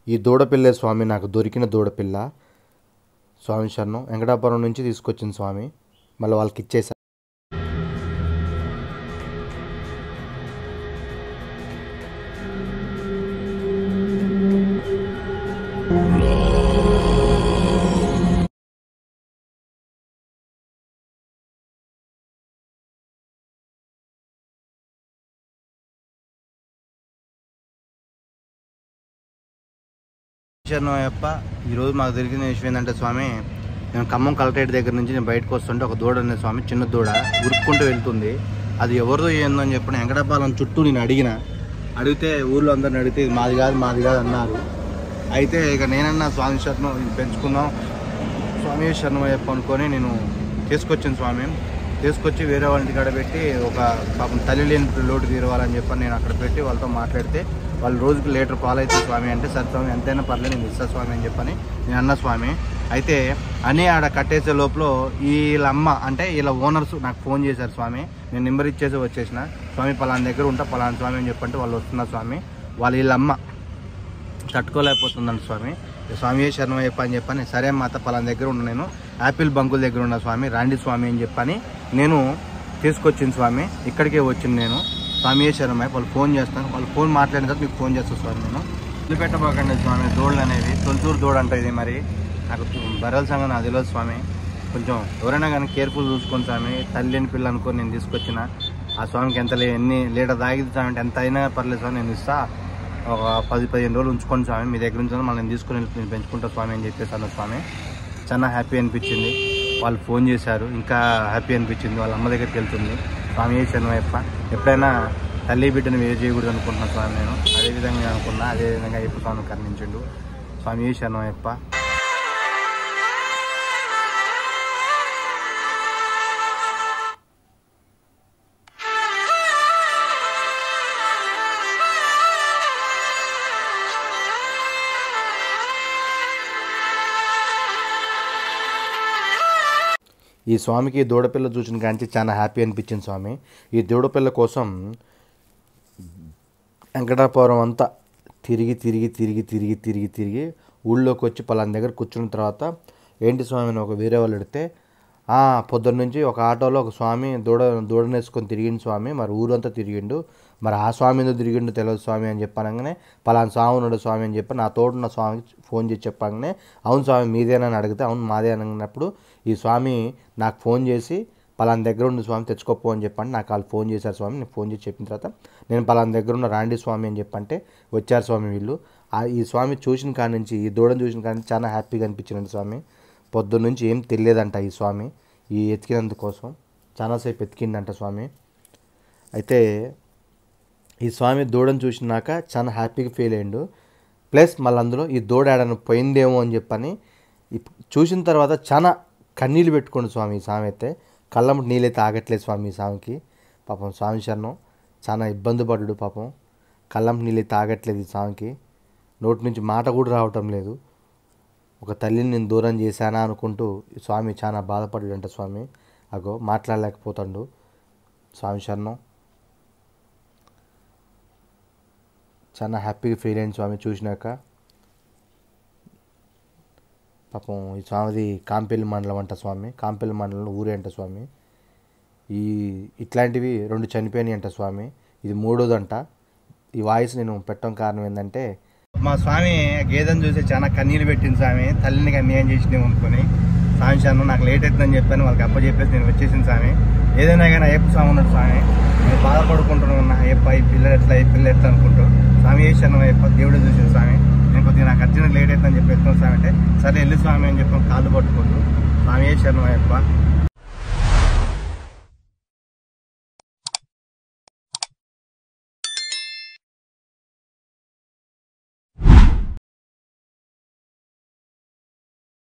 ఈ దూడపిల్లే స్వామి నాకు దొరికిన దూడపిల్ల. స్వామి శరణం. వెంకటాపురం నుంచి తీసుకొచ్చింది స్వామి. మళ్ళీ వాళ్ళకి ఇచ్చేసా. శరణయ్యప్ప. ఈరోజు మాకు దొరికిన విషయం ఏంటంటే స్వామి, నేను ఖమ్మం కలెక్టరేట్ దగ్గర నుంచి నేను బయటకు వస్తుంటే ఒక దూడ అనేది స్వామి, చిన్న దూడ ఉరుక్కుంటూ వెళ్తుంది. అది ఎవరిదో ఏందో అని చెప్పిన వెంకటాపాలెం చుట్టూ నేను అడిగితే ఊళ్ళో అందరిని అడిగితే ఇది మాది కాదు అన్నారు. అయితే ఇక నేనన్నా స్వామి శరణం పెంచుకుందాం, స్వామి శరణయ్యప్ప అనుకొని నేను తీసుకొచ్చాను స్వామి. తీసుకొచ్చి వేరే వాళ్ళ ఇంటికాడ పెట్టి ఒక పాపం తల్లి లేని లోటు తీరవాలని చెప్పని నేను అక్కడ పెట్టి వాళ్ళతో మాట్లాడితే వాళ్ళు రోజుకి లీటర్ పాలు అయితే స్వామి అంటే, సరే స్వామి ఎంతైనా పర్లేదు నేను ఇస్తా స్వామి అని చెప్పని నేను అన్నా స్వామి. అయితే అని ఆడ కట్టేసే లోపల వీళ్ళ అమ్మ అంటే వీళ్ళ ఓనర్స్ నాకు ఫోన్ చేశారు స్వామి. నేను నెంబర్ ఇచ్చేసి వచ్చేసిన స్వామి, పలానా దగ్గర ఉంటా పలానా స్వామి అని చెప్పంటే వాళ్ళు వస్తున్నారు స్వామి. వీళ్ళ అమ్మ తట్టుకోలేకపోతుందండి స్వామి. స్వామి శరణయ్యప్ప అని చెప్పని, సరే మాత పలానా దగ్గర ఉన్న నేను యాపిల్ బంకుల దగ్గర ఉన్న స్వామి రాండి స్వామి అని చెప్పని నేను తీసుకొచ్చింది స్వామి. ఇక్కడికే వచ్చింది నేను. స్వామి శరణయ్య వాళ్ళు ఫోన్ చేస్తాను, వాళ్ళు ఫోన్ మాట్లాడిన తర్వాత మీకు ఫోన్ చేస్తాను స్వామి. నేను వదిలిపెట్టబోకండి స్వామి. దూడలు అనేవి తొలిచూరు దూడ అంటే ఇది, మరి నాకు బర్రెల సంగతి నాకు తెలియదు స్వామి. కొంచెం ఎవరైనా కానీ కేర్ఫుల్ చూసుకోండి స్వామి. తల్లిని పిల్ల అనుకొని నేను తీసుకొచ్చిన ఆ స్వామికి ఎన్ని లీటర్ తాగిద్ది స్వామి అంటే ఎంత అయినా పర్లేదు స్వామి, నేను ఇస్తా, ఒక 10-15 రోజులు ఉంచుకోండి స్వామి, మీ దగ్గర నుంచి మళ్ళీ నేను తీసుకొని నేను పెంచుకుంటా స్వామి అని చెప్పేసాను స్వామి. చాలా హ్యాపీ అనిపించింది. వాళ్ళు ఫోన్ చేశారు, ఇంకా హ్యాపీ అనిపించింది. వాళ్ళ అమ్మ దగ్గరికి వెళ్తుంది. స్వామి శరణయ్యప్ప. ఎప్పుడైనా తల్లి బిడ్డను వేరు చేయకూడదు అనుకుంటున్నా స్వామి నేను. అదేవిధంగా అనుకున్నా, అదేవిధంగా అయ్యప్ప స్వామి కర్ణించిండు. స్వామి శరణయ్యప్ప. ఈ స్వామికి దూడపిల్ల చూసిన కానీ చాలా హ్యాపీ అనిపించింది స్వామి. ఈ దూడపిల్ల కోసం వెంకటాపురం అంతా తిరిగి ఊళ్ళోకి వచ్చి పలానా దగ్గర కూర్చున్న తర్వాత, ఏంటి స్వామిని ఒక వేరే వాళ్ళు అడిగితే, పొద్దున్న నుంచి ఒక ఆటోలో ఒక స్వామి దూడనేసుకొని తిరిగిండు స్వామి, మరి ఊరంతా తిరిగిండు, మరి ఆ స్వామి ఎందుకు తిరిగిండు తెలియదు స్వామి అని చెప్పనగానే, పలానా స్వామి ఉన్నాడు స్వామి అని చెప్పి నా తోడున్న స్వామికి ఫోన్ చేసి చెప్పగానే, అవును స్వామి మీదేనని అడిగితే అవును మాదే అన్నప్పుడు ఈ స్వామి నాకు ఫోన్ చేసి పలానా దగ్గర ఉన్న స్వామి తెచ్చుకోపో అని చెప్పండి. నాకు వాళ్ళు ఫోన్ చేశారు స్వామి. నేను ఫోన్ చేసి చెప్పిన తర్వాత నేను పలానా దగ్గర ఉన్న రాండి స్వామి అని చెప్పంటే వచ్చారు స్వామి వీళ్ళు. ఈ స్వామి చూసిన కాడి నుంచి, ఈ దూడను చూసిన కాడి నుంచి చాలా హ్యాపీగా అనిపించింది స్వామి. పొద్దున్న నుంచి ఏం తెలియదంట ఈ స్వామి, ఈ ఎతికినందుకోసం చాలాసేపు ఎతికిందంట స్వామి. అయితే ఈ స్వామి దూడను చూసినాక చాలా హ్యాపీగా ఫీల్ అయ్యిండు. ప్లస్ మళ్ళీ అందులో ఈ దూడ ఆడను పోయిందేమో అని చెప్పని చూసిన తర్వాత చాలా కన్నీళ్ళు పెట్టుకోండి స్వామి. ఈ స్వామి అయితే కళ్ళమ్మటి నీళ్ళైతే ఆగట్లేదు స్వామి. ఈ స్వామికి పాపం స్వామి శరణం చాలా ఇబ్బంది పడ్డాడు పాపం. కళ్ళమ్మటి నీళ్ళైతే ఆగట్లేదు ఈ స్వామికి. నోటి నుంచి మాట కూడా రావటం లేదు. ఒక తల్లిని నేను దూరం చేశానా అనుకుంటూ స్వామి చాలా బాధపడ్డాడంట స్వామి. అగో మాట్లాడలేకపోతాడు స్వామి శరణం. చాలా హ్యాపీగా ఫీల్ అయింది స్వామి చూసినాక. పాపం ఈ స్వామిది కాంపెల్లి మండలం అంట స్వామి. కాంపెల్లి మండలంలో ఊరే అంట స్వామి. ఇట్లాంటివి 2 చనిపోయినాయి అంట స్వామి. ఇది 3వదంట. ఈ వాయిస్ నేను పెట్టడం కారణం ఏంటంటే, మా స్వామి గేదెను చూసి చాలా కన్నీళ్ళు పెట్టింది స్వామి. తల్లిని అన్యాయం చేసినాము అనుకుని స్వామి శరణం నాకు లేట్ అవుతుందని చెప్పాను. వాళ్ళకి అప్పచెప్పేసి నేను వచ్చేసింది స్వామి. ఏదైనా కానీ అయ్యప్ప స్వామి ఉన్నాడు స్వామి. నేను బాధపడుకుంటున్నా ఉన్నా, అయ్యప్ప ఈ పిల్ల ఎట్లా అనుకుంటూ స్వామి శరణం అయ్యప్ప దేవుడు చూసింది స్వామి. నేను కొద్దిగా నాకు అర్జెంట్ లేట్ అవుతుందని చెప్పి వెళ్తున్నాను స్వామి అంటే, సరే వెళ్ళి స్వామి అని చెప్పి కాళ్ళు పట్టుకుంటూ స్వామి శరణం అయ్యప్ప.